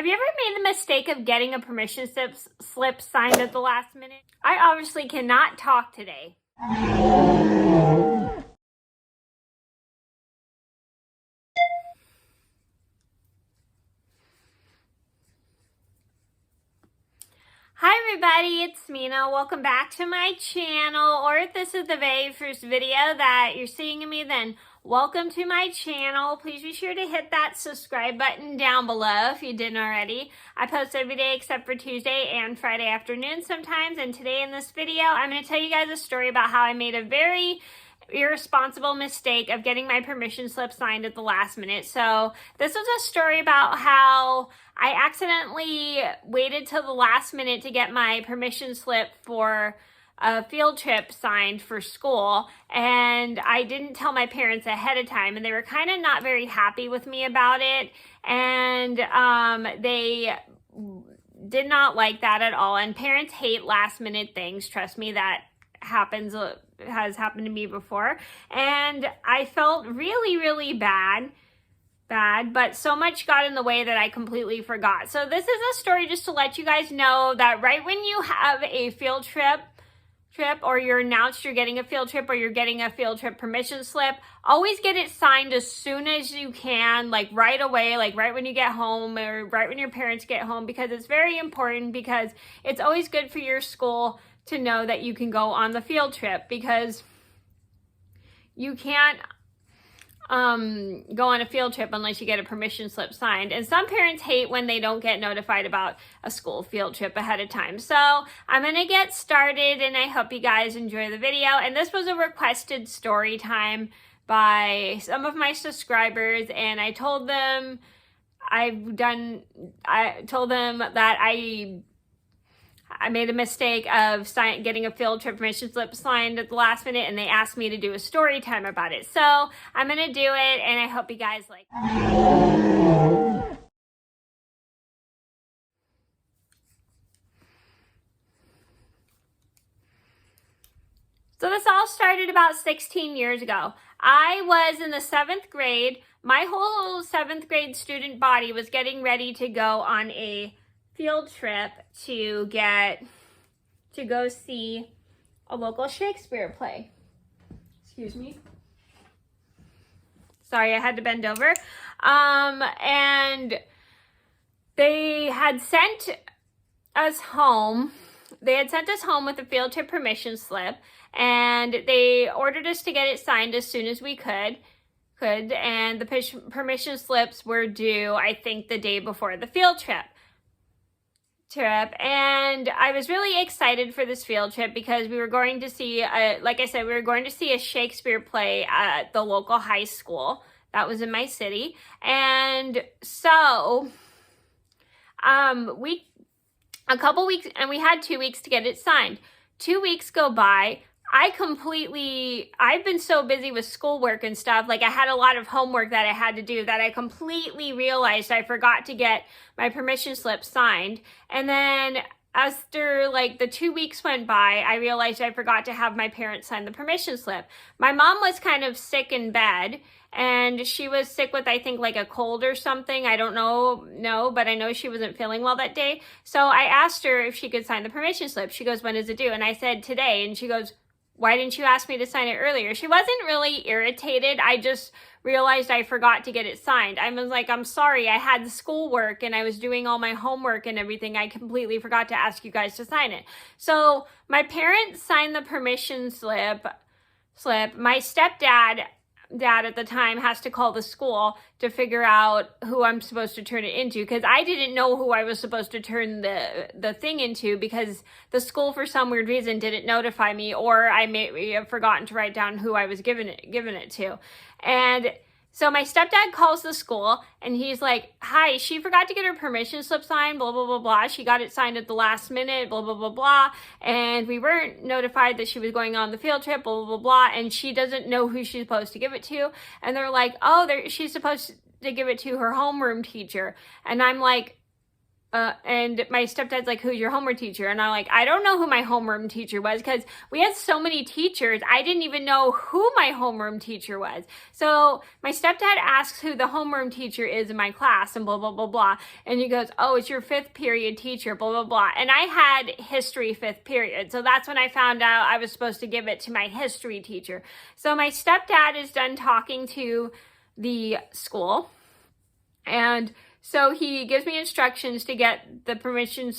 Have you ever made the mistake of getting a permission slip signed at the last minute? I obviously cannot talk today. Hi everybody, it's Mena. Welcome back to my channel, or if this is the very first video that you're seeing of me, then welcome to my channel. Please be sure to hit that subscribe button down below if you didn't already. I post every day except for Tuesday and Friday afternoon sometimes, and today in this video, I'm going to tell you guys a story about how I made a very irresponsible mistake of getting my permission slip signed at the last minute. So this was a story about how I accidentally waited till the last minute to get my permission slip for a field trip signed for school, and I didn't tell my parents ahead of time, and they were kind of not very happy with me about it, and they did not like that at all. And parents hate last minute things. Trust me, that has happened to me before, and I felt really bad, but so much got in the way that I completely forgot. So this is a story just to let you guys know that right when you have a field trip, or you're announced you're getting a field trip, or you're getting a field trip permission slip, always get it signed as soon as you can, like right away, like right when you get home or right when your parents get home, because it's very important, because it's always good for your school to know that you can go on the field trip, because you can't go on a field trip unless you get a permission slip signed. And some parents hate when they don't get notified about a school field trip ahead of time. So I'm going to get started, and I hope you guys enjoy the video. And this was a requested story time by some of my subscribers, and I told them that I made a mistake of getting a field trip permission slip signed at the last minute, and they asked me to do a story time about it. So I'm going to do it, and I hope you guys like it. So this all started about 16 years ago. I was in the 7th grade. My whole 7th grade student body was getting ready to go on a field trip to go see a local Shakespeare play. Excuse me. Sorry, I had to bend over. And they had sent us home. They had sent us home with a field trip permission slip, and they ordered us to get it signed as soon as we could, and the permission slips were due, I think, the day before the field trip. And I was really excited for this field trip because we were going to see, like I said, we were going to see a Shakespeare play at the local high school that was in my city. And so we had 2 weeks to get it signed. 2 weeks go by. I've been so busy with schoolwork and stuff, like I had a lot of homework that I had to do, that I completely realized I forgot to get my permission slip signed. And then after like the 2 weeks went by, I realized I forgot to have my parents sign the permission slip. My mom was kind of sick in bed, and she was sick with, I think, like a cold or something. I don't know, but I know she wasn't feeling well that day. So I asked her if she could sign the permission slip. She goes, "When is it due?" And I said, "Today." And she goes, "Why didn't you ask me to sign it earlier?" She wasn't really irritated. I just realized I forgot to get it signed. I was like, "I'm sorry, I had the schoolwork and I was doing all my homework and everything. I completely forgot to ask you guys to sign it." So my parents signed the permission slip. My stepdad at the time has to call the school to figure out who I'm supposed to turn it into, because I didn't know who I was supposed to turn the thing into, because the school for some weird reason didn't notify me, or I may have forgotten to write down who I was giving it to. And so my stepdad calls the school, and he's like, "Hi, she forgot to get her permission slip signed, blah, blah, blah, blah. She got it signed at the last minute, blah, blah, blah, blah. And we weren't notified that she was going on the field trip, blah, blah, blah, blah. And she doesn't know who she's supposed to give it to." And they're like, "Oh, she's supposed to give it to her homeroom teacher." And I'm like, and my stepdad's like, who's your homeroom teacher? And I'm like, I don't know who my homeroom teacher was, because we had so many teachers, I didn't even know who my homeroom teacher was. So my stepdad asks who the homeroom teacher is in my class, and blah, blah, blah, blah. And he goes, oh, it's your 5th period teacher, blah, blah, blah. And I had history 5th period. So that's when I found out I was supposed to give it to my history teacher. So my stepdad is done talking to the school, and so he gives me instructions to give the permission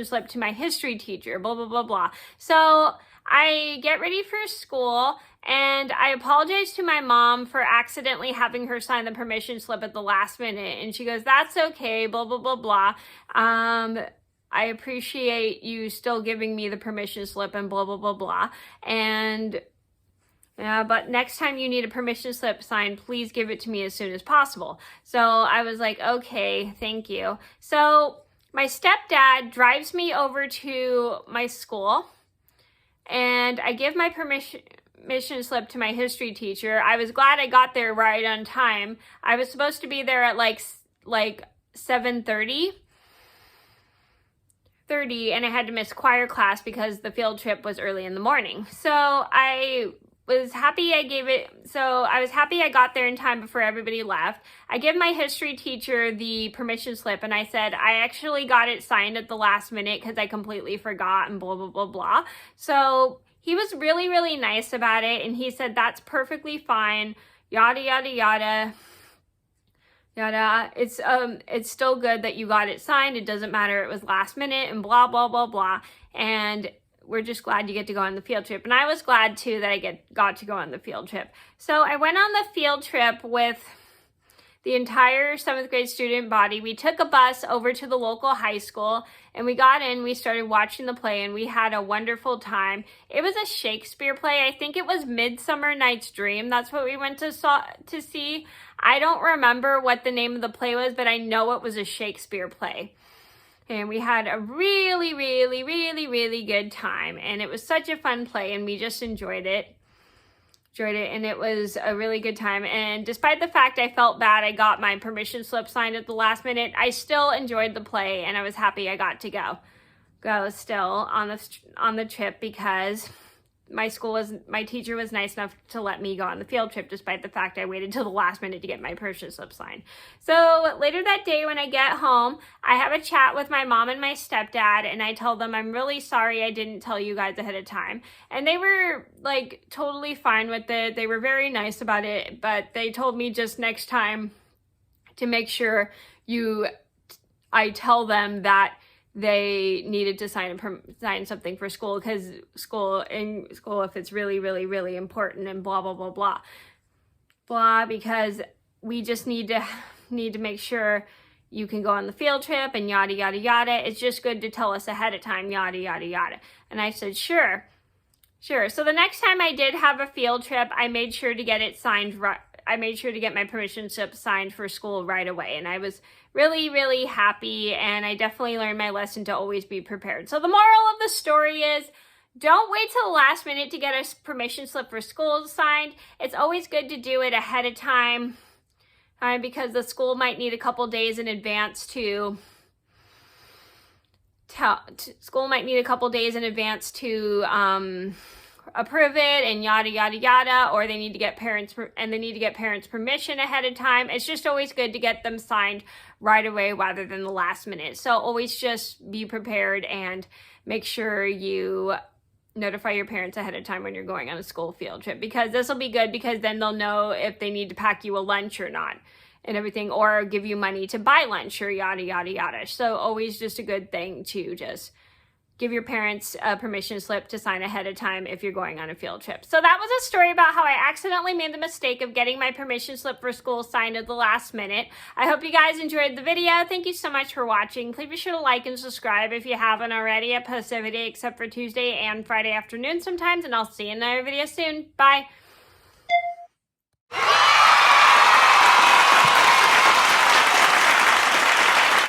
slip to my history teacher, blah, blah, blah, blah. So I get ready for school, and I apologize to my mom for accidentally having her sign the permission slip at the last minute. And she goes, that's okay, blah, blah, blah, blah. I appreciate you still giving me the permission slip and blah, blah, blah, blah. And but next time you need a permission slip signed, please give it to me as soon as possible. So I was like, okay, thank you. So my stepdad drives me over to my school, and I give my permission slip to my history teacher. I was glad I got there right on time. I was supposed to be there at like 7:30, and I had to miss choir class because the field trip was early in the morning. So I was happy I got there in time before everybody left. I give my history teacher the permission slip, and I said, I actually got it signed at the last minute because I completely forgot and blah, blah, blah, blah. So he was really, really nice about it, and he said, that's perfectly fine, yada, yada, yada. Yada. It's still good that you got it signed. It doesn't matter, it was last minute, and blah, blah, blah, blah. And we're just glad you get to go on the field trip. And I was glad too that I got to go on the field trip. So I went on the field trip with the entire 7th grade student body. We took a bus over to the local high school, and we got in, we started watching the play, and we had a wonderful time. It was a Shakespeare play. I think it was Midsummer Night's Dream. That's what we went to see. I don't remember what the name of the play was, but I know it was a Shakespeare play. And we had a really, really, really, really good time. And it was such a fun play, and we just enjoyed it. And it was a really good time. And despite the fact I felt bad I got my permission slip signed at the last minute, I still enjoyed the play, and I was happy I got to go still on the trip, because my teacher was nice enough to let me go on the field trip, despite the fact I waited till the last minute to get my permission slip signed. So later that day when I get home, I have a chat with my mom and my stepdad, and I told them I'm really sorry I didn't tell you guys ahead of time. And they were like totally fine with it. They were very nice about it, but they told me just next time to make sure I tell them that they needed to sign something for school, because if it's really, really, really important, and blah, blah, blah, blah, blah, because we just need to make sure you can go on the field trip, and yada, yada, yada. It's just good to tell us ahead of time, yada, yada, yada. And I said, sure. So the next time I did have a field trip, I made sure to get it signed right. I made sure to get my permission slip signed for school right away. And I was really, really happy, and I definitely learned my lesson to always be prepared. So the moral of the story is, don't wait till the last minute to get a permission slip for school signed. It's always good to do it ahead of time, because the school might need a couple days in advance to approve it, and yada, yada, yada, or they need to get parents permission ahead of time. It's just always good to get them signed right away rather than the last minute. So always just be prepared, and make sure you notify your parents ahead of time when you're going on a school field trip, because this will be good, because then they'll know if they need to pack you a lunch or not and everything, or give you money to buy lunch, or yada, yada, yada. So always just a good thing to just give your parents a permission slip to sign ahead of time if you're going on a field trip. So that was a story about how I accidentally made the mistake of getting my permission slip for school signed at the last minute. I hope you guys enjoyed the video. Thank you so much for watching. Please be sure to like and subscribe if you haven't already. I post every day except for Tuesday and Friday afternoon sometimes, and I'll see you in another video soon. Bye.